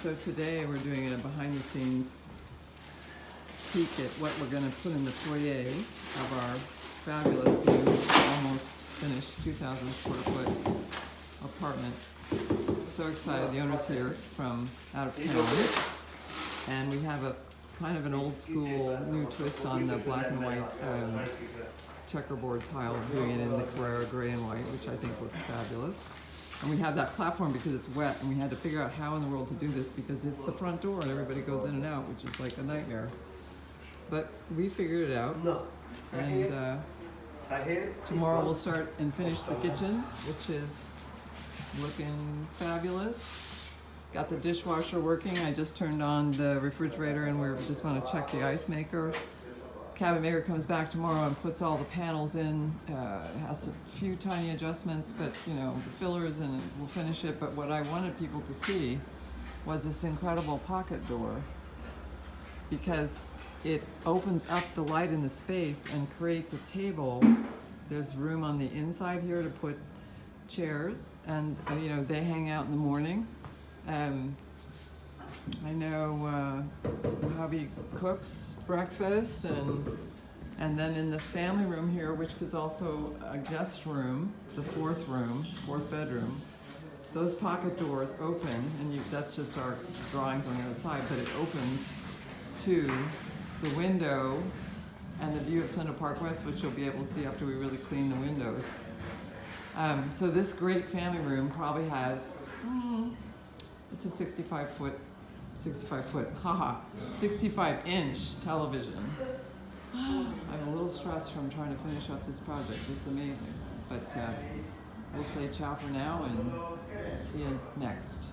So today we're doing a behind-the-scenes peek at what we're going to put in the foyer of our fabulous new, almost finished 2,000 square foot apartment. So excited, the owner's here from out of town, and we have a kind of an old school new twist on the black and white checkerboard tile, doing it in the Carrara gray and white, which I think looks fabulous. And we have that platform because it's wet, and we had to figure out how in the world to do this because it's the front door and everybody goes in and out, which is like a nightmare. But we figured it out, and tomorrow we'll start and finish the kitchen, which is looking fabulous. Got the dishwasher working. I just turned on the refrigerator, and we just want to check the ice maker. Cabinet maker comes back tomorrow and puts all the panels in. It has a few tiny adjustments, but you know, the fillers, and we'll finish it. But what I wanted people to see was this incredible pocket door, because it opens up the light in the space and creates a table. There's room on the inside here to put chairs, and you know, they hang out in the morning. I know hubby cooks breakfast, and then in the family room here, which is also a guest room, the fourth bedroom, those pocket doors open, and that's just our drawings on the other side, but it opens to the window and the view of Central Park West, which you'll be able to see after we really clean the windows. So this great family room probably has, it's a 65 foot, 65-inch television. I'm a little stressed from trying to finish up this project. It's amazing. But we'll say ciao for now, and see you next.